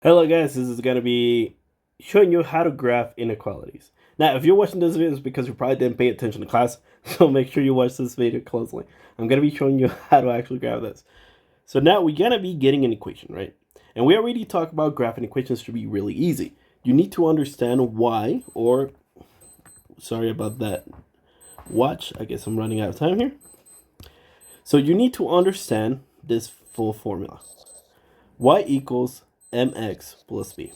Hello guys, this is going to be showing you how to graph inequalities. Now, if you're watching this video, it's because you probably didn't pay attention to class, so make sure you watch this video closely. I'm going to be showing you how to actually graph this. So now we're going to be getting an equation, right? And we already talked about graphing equations to be really easy. You need to understand why, or, sorry about that, watch, I guess I'm running out of time here. So you need to understand this full formula. Y equals mx plus b,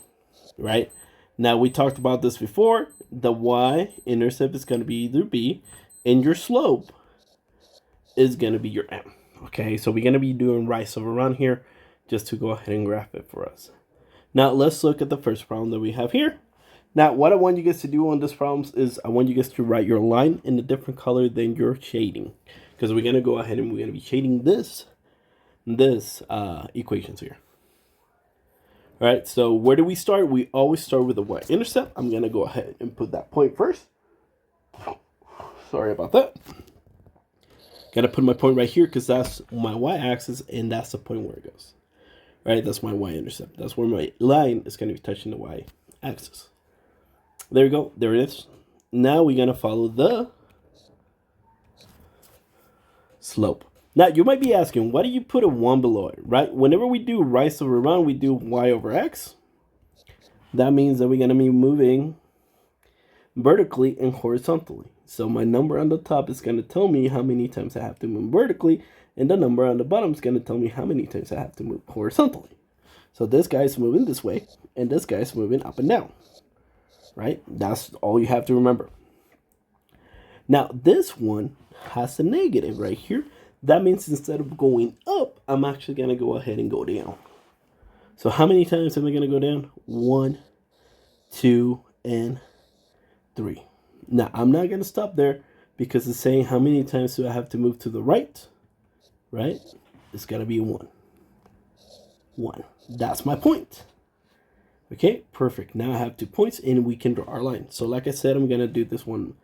right? Now, we talked about this before. The y-intercept is going to be either b, and your slope is going to be your m. Okay, so we're going to be doing rise over run here just to go ahead and graph it for us. Now, let's look at the first problem that we have here. Now, what I want you guys to do on this problem is I want you guys to write your line in a different color than your shading, because we're going to go ahead and we're going to be shading this equations here. All right, so where do we start? We always start with the y-intercept. I'm going to go ahead and put that point first. Sorry about that. Got to put my point right here because that's my y-axis, and that's the point where it goes. All right, that's my y-intercept. That's where my line is going to be touching the y-axis. There we go. There it is. Now we're going to follow the slope. Now, you might be asking, why do you put a 1 below it, right? Whenever we do rise over run, we do y over x. That means that we're going to be moving vertically and horizontally. So my number on the top is going to tell me how many times I have to move vertically, and the number on the bottom is going to tell me how many times I have to move horizontally. So this guy's moving this way, and this guy's moving up and down, right? That's all you have to remember. Now, this one has a negative right here. That means instead of going up, I'm actually going to go ahead and go down. So how many times am I going to go down? 1, 2, and 3. Now, I'm not going to stop there because it's saying how many times do I have to move to the right, right? It's got to be 1. 1. That's my point. Okay, perfect. Now I have 2 points and we can draw our line. So like I said, I'm going to do this one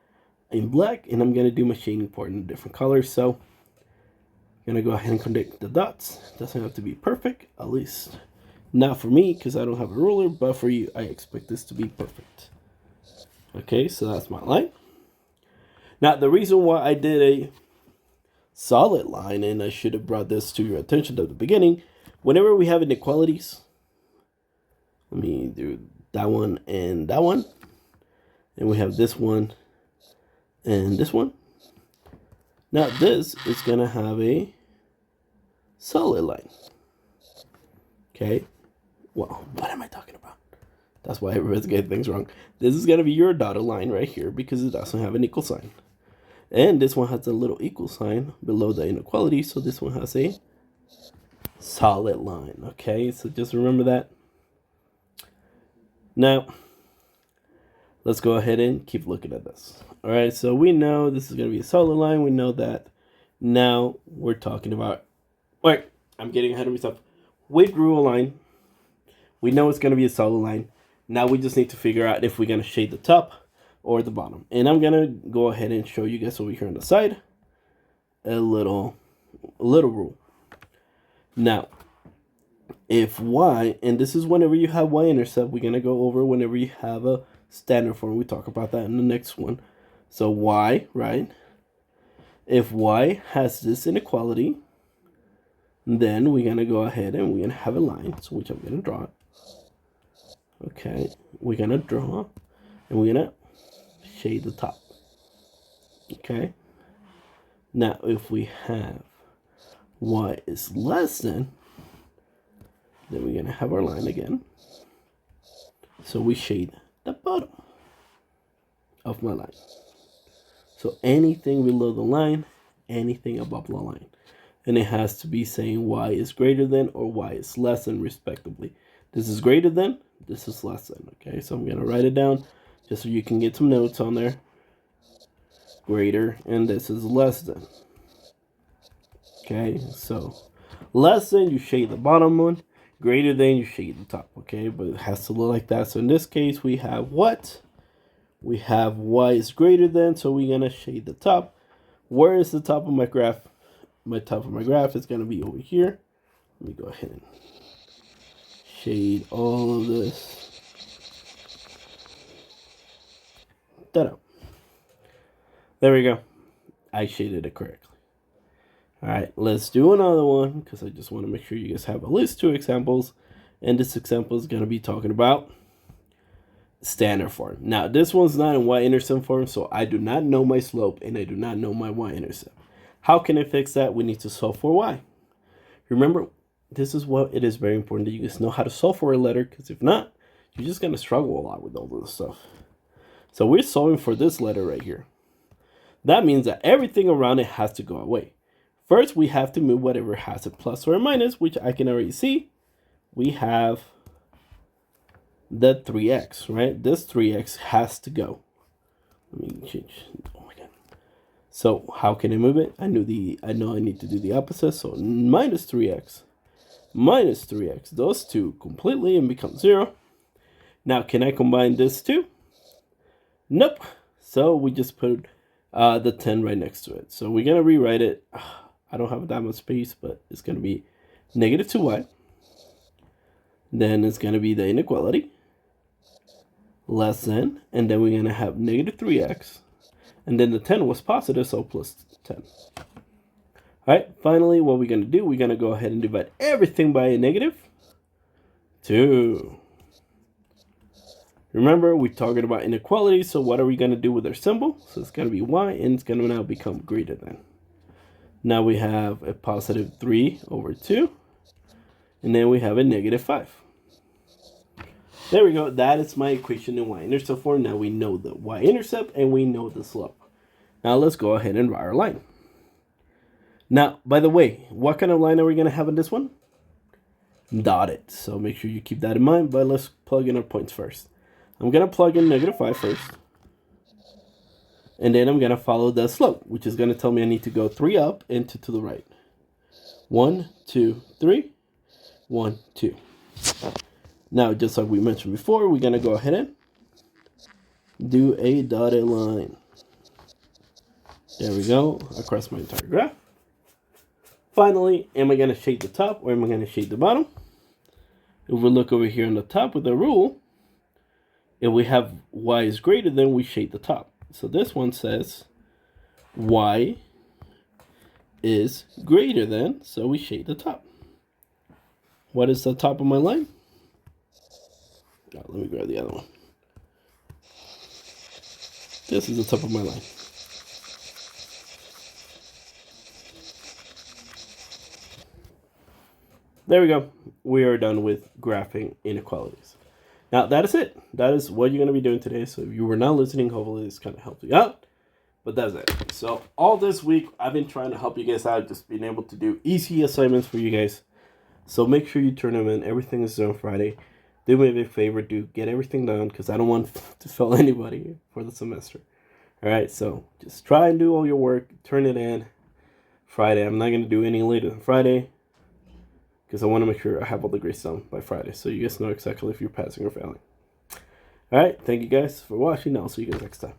in black and I'm going to do my shading part in a different color. So I'm going to go ahead and connect the dots. Doesn't have to be perfect, at least not for me because I don't have a ruler, but for you, I expect this to be perfect. Okay, so that's my line. Now, the reason why I did a solid line, and I should have brought this to your attention at the beginning, whenever we have inequalities, let me do that one, and we have this one and this one. Now, this is going to have a solid line. Okay, well, what am I talking about? That's why everybody's getting things wrong. This is going to be your dotted line right here because it doesn't have an equal sign. And this one has a little equal sign below the inequality, so this one has a solid line. Okay, so just remember that. Now, let's go ahead and keep looking at this. All right, so we know this is going to be a solid line. We know that. Now we're talking about, wait, I'm getting ahead of myself. We drew a line. We know it's going to be a solid line. Now we just need to figure out if we're going to shade the top or the bottom. And I'm going to go ahead and show you guys over here on the side a little rule. Now, if y, and this is whenever you have y-intercept, we're going to go over whenever you have a standard form. We talk about that in the next one. So y, right? If y has this inequality, then we're going to go ahead and we're going to have a line, so which I'm going to draw. Okay, we're going to draw, and we're going to shade the top. Okay. Now, if we have y is less than, then we're going to have our line again. So we shade the bottom of my line. So anything below the line, anything above the line. And it has to be saying y is greater than or y is less than respectively. This is greater than, this is less than. Okay, so I'm going to write it down just so you can get some notes on there. Greater, and this is less than. Okay, so less than, you shade the bottom one. Greater than, you shade the top. Okay, but it has to look like that. So in this case, we have what? We have y is greater than, so we're going to shade the top. Where is the top of my graph? My top of my graph is going to be over here. Let me go ahead and shade all of this. Ta-da. There we go. I shaded it correctly. All right, let's do another one because I just want to make sure you guys have at least 2 examples. And this example is going to be talking about standard form. Now, this one's not in y-intercept form, so I do not know my slope and I do not know my y-intercept. How can I fix that? We need to solve for y. Remember, this is what it is very important that you guys know how to solve for a letter, because if not, you're just going to struggle a lot with all this stuff. So we're solving for this letter right here. That means that everything around it has to go away. First, we have to move whatever has a plus or a minus, which I can already see. We have the 3x, right? This 3x has to go. Let me change. Oh my god. So how can I move it? I know I need to do the opposite. So minus 3x. Minus 3x. Those two completely and become 0. Now, can I combine this too? Nope. So we just put the 10 right next to it. So we're going to rewrite it. I don't have that much space, but it's going to be negative 2y. Then it's going to be the inequality. Less than. And then we're going to have negative 3x. And then the 10 was positive, so plus 10. All right. Finally, what we're going to do, we're going to go ahead and divide everything by a negative 2. Remember, we're talking about inequality, so what are we going to do with our symbol? So it's going to be y, and it's going to now become greater than. Now we have a positive 3 over 2, and then we have a negative 5. There we go. That is my equation in y-intercept form. Now we know the y-intercept, and we know the slope. Now let's go ahead and draw our line. Now, by the way, what kind of line are we going to have in this one? Dotted. So make sure you keep that in mind, but let's plug in our points first. I'm going to plug in negative 5 first. And then I'm going to follow the slope, which is going to tell me I need to go 3 up and 2 to the right. 1, 2, 3. 1, 2. Now, just like we mentioned before, we're going to go ahead and do a dotted line. There we go, across my entire graph. Finally, am I going to shade the top or am I going to shade the bottom? If we look over here on the top with the rule, if we have y is greater than, we shade the top. So this one says y is greater than, so we shade the top. What is the top of my line? Oh, let me grab the other one. This is the top of my line. There we go. We are done with graphing inequalities. Now, that is it. That is what you're going to be doing today. So if you were not listening, hopefully this kind of helped you out. But that's it. So all this week, I've been trying to help you guys out, just being able to do easy assignments for you guys. So make sure you turn them in. Everything is due on Friday. Do me a big favor. Do get everything done because I don't want to fail anybody for the semester. All right, so just try and do all your work. Turn it in Friday. I'm not going to do any later than Friday, because I want to make sure I have all the grades done by Friday, so you guys know exactly if you're passing or failing. All right, thank you guys for watching. I'll see you guys next time.